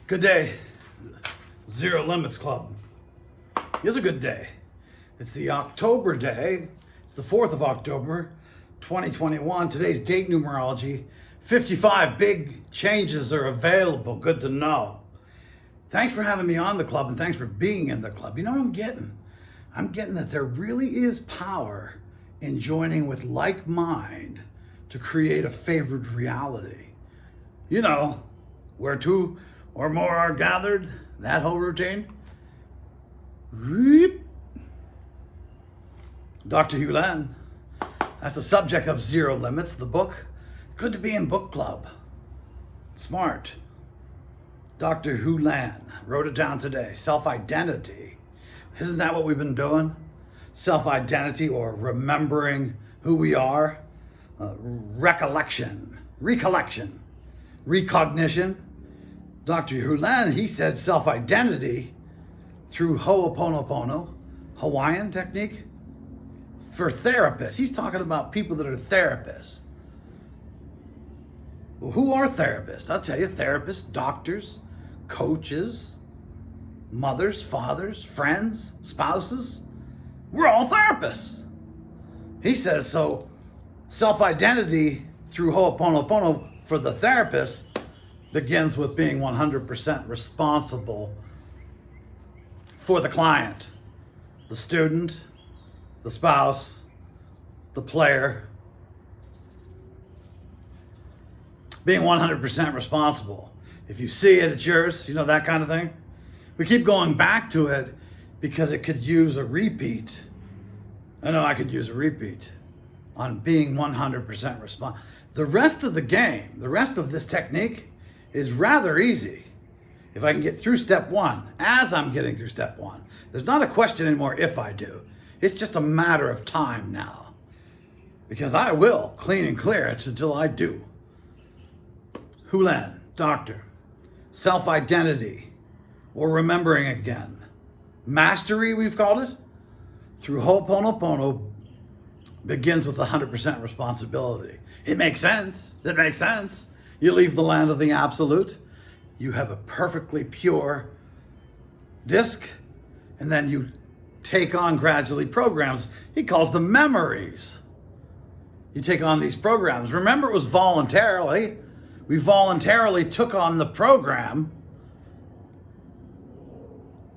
Good day, Zero Limits Club. It's a good day. It's the October day. It's the 4th of October, 2021. Today's date numerology, 55 big changes are available. Good to know. Thanks for having me on the club and thanks for being in the club. You know what I'm getting? I'm getting that there really is power in joining with like mind to create a favored reality. You know, where two or more are gathered, that whole routine. Dr. Hugh Lan, that's the subject of Zero Limits, the book. Good to be in book club. Smart. Dr. Hugh Lan wrote it down today. Self-identity. Isn't that what we've been doing? Self-identity, or remembering who we are. Recollection. Recognition. Dr. Hugh Lan, he said self-identity through Ho'oponopono, Hawaiian technique, for therapists. He's talking about people that are therapists. Well, who are therapists? I'll tell you, therapists, doctors, coaches, mothers, fathers, friends, spouses. We're all therapists. He says, so self-identity through Ho'oponopono for the therapist begins with being 100% responsible for the client, the student, the spouse, the player. Being 100% responsible. If you see it, it's yours, you know, that kind of thing. We keep going back to it because it could use a repeat. I know I could use a repeat on being 100% responsible. The rest of the game, the rest of this technique is rather easy. If I can get through step one, as I'm getting through step one, there's not a question anymore if I do. It's just a matter of time now. Because I will clean and clear it until I do. Hugh Lan, doctor. Self-identity, or remembering again. Mastery, we've called it, through Ho'oponopono begins with 100% responsibility. It makes sense. It makes sense. You leave the land of the absolute. You have a perfectly pure disc, and then you take on gradually programs. He calls them memories. You take on these programs. Remember, it was voluntarily. We voluntarily took on the program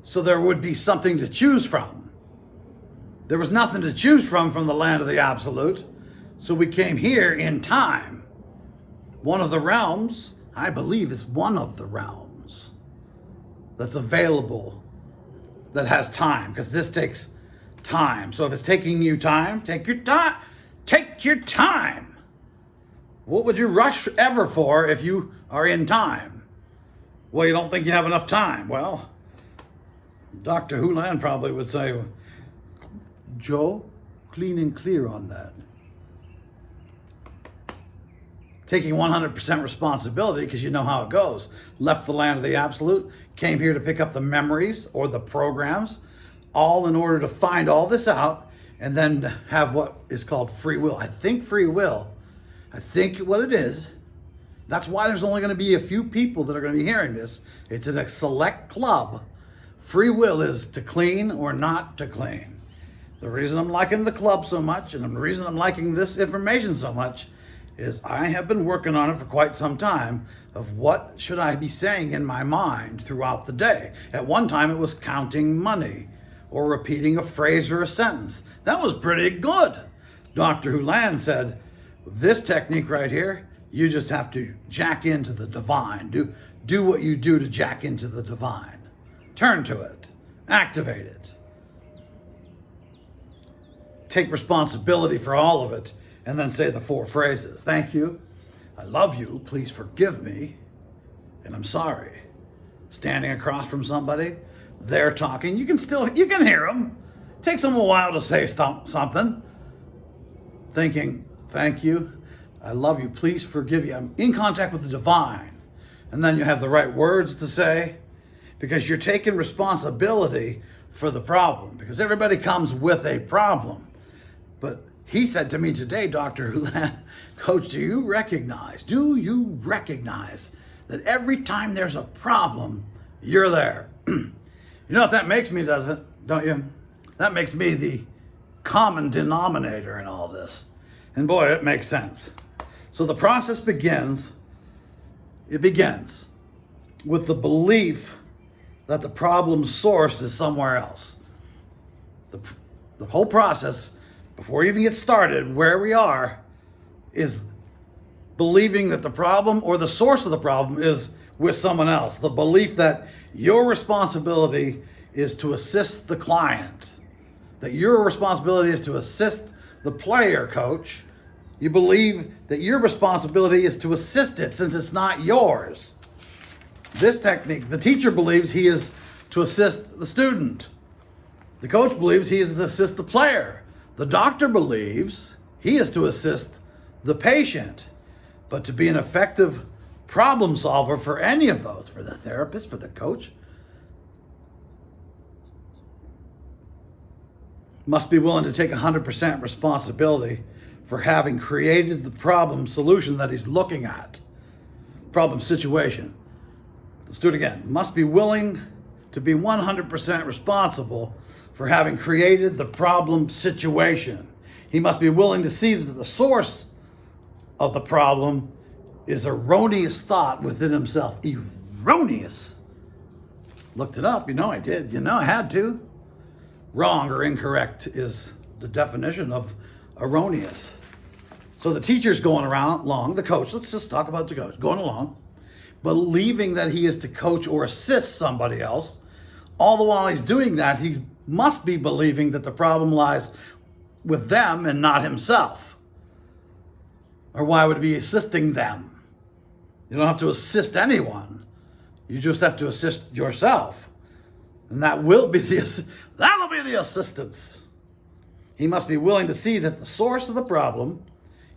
so there would be something to choose from. There was nothing to choose from the land of the absolute, so we came here in time. One of the realms, I believe it's one of the realms that's available that has time, because this takes time. So if it's taking you time, take your time. Take your time. What would you rush ever for if you are in time? Well, you don't think you have enough time. Well, Dr. Hugh Lan probably would say, Joe, clean and clear on that. Taking 100% responsibility, because you know how it goes. Left the land of the absolute, came here to pick up the memories or the programs, all in order to find all this out and then have what is called free will. I think free will, I think what it is, that's why there's only going to be a few people that are going to be hearing this. It's in a select club. Free will is to clean or not to clean. The reason I'm liking the club so much, and the reason I'm liking this information so much, is I have been working on it for quite some time of what should I be saying in my mind throughout the day. At one time it was counting money or repeating a phrase or a sentence. That was pretty good. Dr. Hugh Lan said, this technique right here, you just have to jack into the divine. Do what you do to jack into the divine. Turn to it. Activate it. Take responsibility for all of it. And then say the 4 phrases. Thank you. I love you. Please forgive me. And I'm sorry. Standing across from somebody, they're talking. You can hear them. Takes them a while to say something. Thinking, thank you. I love you. Please forgive you. I'm in contact with the divine. And then you have the right words to say, because you're taking responsibility for the problem. Because everybody comes with a problem. But he said to me today, Dr. Hugh Lan, Coach, do you recognize that every time there's a problem, you're there. You know what that makes me, does it? Don't you? That makes me the common denominator in all this. And boy, it makes sense. So the process begins with the belief that the problem's source is somewhere else. The whole process, before you even get started, where we are, is believing that the problem or the source of the problem is with someone else. The belief that your responsibility is to assist the client, that your responsibility is to assist the player, coach. You believe that your responsibility is to assist it since it's not yours. This technique, the teacher believes he is to assist the student. The coach believes he is to assist the player. The doctor believes he is to assist the patient. But to be an effective problem solver for any of those, for the therapist, for the coach, must be willing to take 100% responsibility for having created the problem solution that he's looking at. Problem situation. Let's do it again. Must be willing to be 100% responsible for having created the problem situation. He must be willing to see that the source of the problem is erroneous thought within himself. Erroneous. Looked it up. I did. I had to. Wrong or incorrect is the definition of erroneous. So the teacher's going along, the coach, let's just talk about the coach, going along, believing that he is to coach or assist somebody else. All the while he's doing that, he must be believing that the problem lies with them and not himself. Or why would he be assisting them? You don't have to assist anyone. You just have to assist yourself. And that'll be the assistance. He must be willing to see that the source of the problem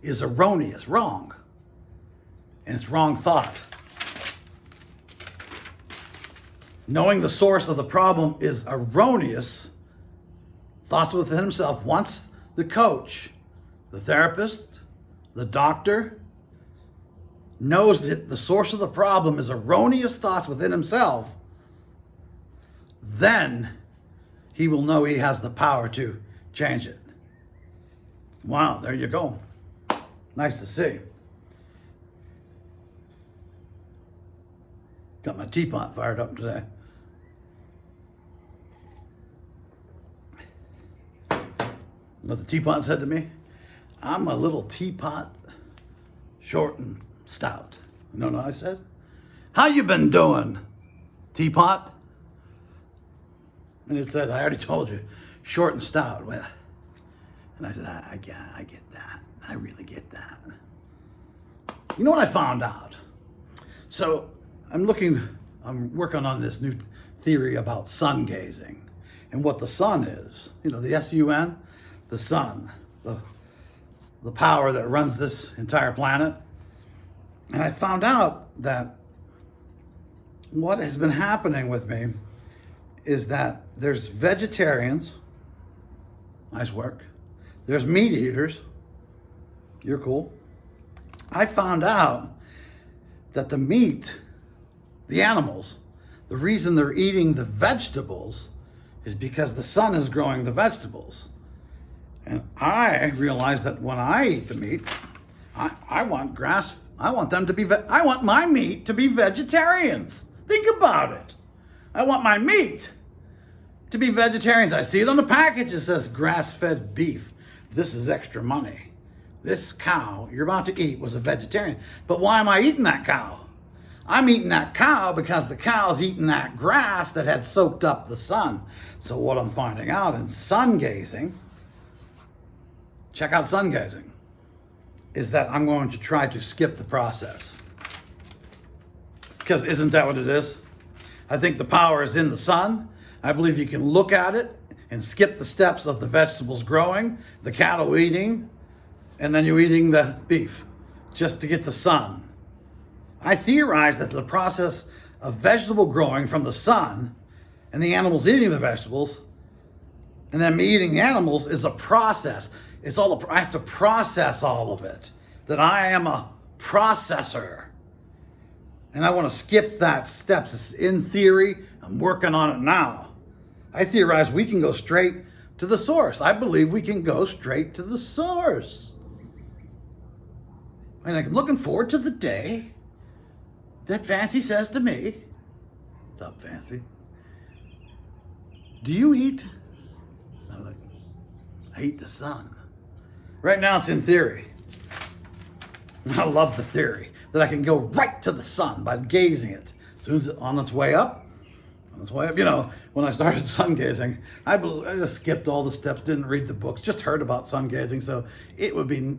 is erroneous, wrong. And it's wrong thought. Knowing the source of the problem is erroneous thoughts within himself. Once the coach, the therapist, the doctor knows that the source of the problem is erroneous thoughts within himself, then he will know he has the power to change it. Wow, there you go. Nice to see. Got my teapot fired up today. What the teapot said to me? I'm a little teapot, short and stout. You know what I said? How you been doing, teapot? And it said, I already told you, short and stout. Well, and I said, I get that. I really get that. You know what I found out? So I'm working on this new theory about sun gazing and what the sun is. The S-U-N, the sun, the power that runs this entire planet. And I found out that what has been happening with me is that there's vegetarians, nice work. There's meat eaters, you're cool. I found out that the meat, the animals, the reason they're eating the vegetables is because the sun is growing the vegetables. And I realized that when I eat the meat, I want my meat to be vegetarians. Think about it. I want my meat to be vegetarians. I see it on the package. It says grass-fed beef. This is extra money. This cow you're about to eat was a vegetarian. But why am I eating that cow? I'm eating that cow because the cow's eating that grass that had soaked up the sun. So what I'm finding out in sun gazing, check out sun gazing, is that I'm going to try to skip the process. Because isn't that what it is? I think the power is in the sun. I believe you can look at it and skip the steps of the vegetables growing, the cattle eating, and then you're eating the beef just to get the sun. I theorize that the process of vegetable growing from the sun and the animals eating the vegetables and then me eating the animals is a process. I have to process all of it. That I am a processor. And I want to skip that steps. It's in theory. I'm working on it now. I theorize we can go straight to the source. I believe we can go straight to the source. And I'm looking forward to the day that Fancy says to me, "What's up, Fancy? Do you eat?" I'm like, "I eat the sun." Right now it's in theory. I love the theory that I can go right to the sun by gazing it. As soon as it's on its way up, you know, when I started sun gazing, I just skipped all the steps, didn't read the books, just heard about sun gazing. So it would be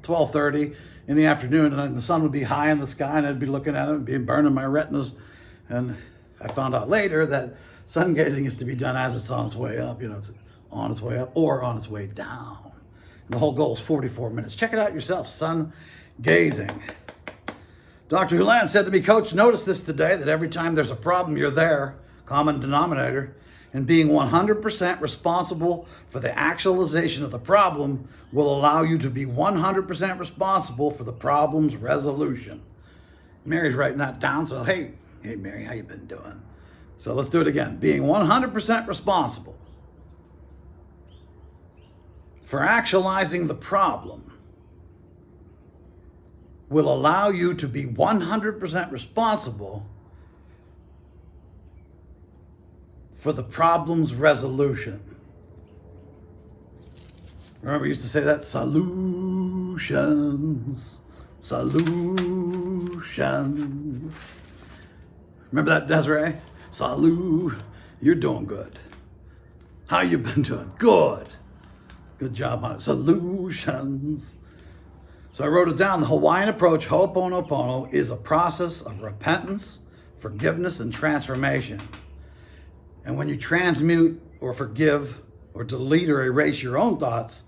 12:30 in the afternoon, and the sun would be high in the sky, and I'd be looking at it and be burning my retinas. And I found out later that sun gazing is to be done as it's on its way up. You know, it's on its way up or on its way down. And the whole goal is 44 minutes. Check it out yourself, sun gazing. Dr. Hulan said to me, "Coach, notice this today, that every time there's a problem, you're there, common denominator, and being 100% responsible for the actualization of the problem will allow you to be 100% responsible for the problem's resolution." Mary's writing that down, so hey Mary, how you been doing? So let's do it again. Being 100% responsible for actualizing the problem will allow you to be 100% responsible for the problem's resolution. Remember, we used to say that? Solutions. Remember that, Desiree? You're doing good. How you been doing? Good. Good job on it. Solutions. So I wrote it down. The Hawaiian approach, Ho'oponopono, is a process of repentance, forgiveness, and transformation. And when you transmute or forgive or delete or erase your own thoughts,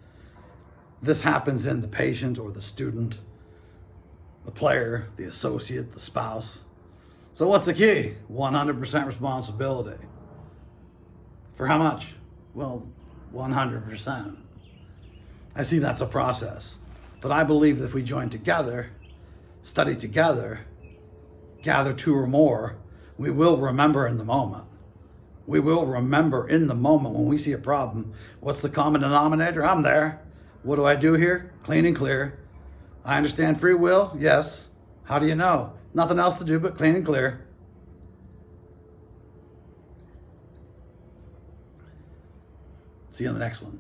this happens in the patient or the student, the player, the associate, the spouse. So what's the key? 100% responsibility. For how much? Well, 100%. I see that's a process. But I believe that if we join together, study together, gather two or more, we will remember in the moment. We will remember in the moment when we see a problem. What's the common denominator? I'm there. What do I do here? Clean and clear. I understand free will? Yes. How do you know? Nothing else to do but clean and clear. See you on the next one.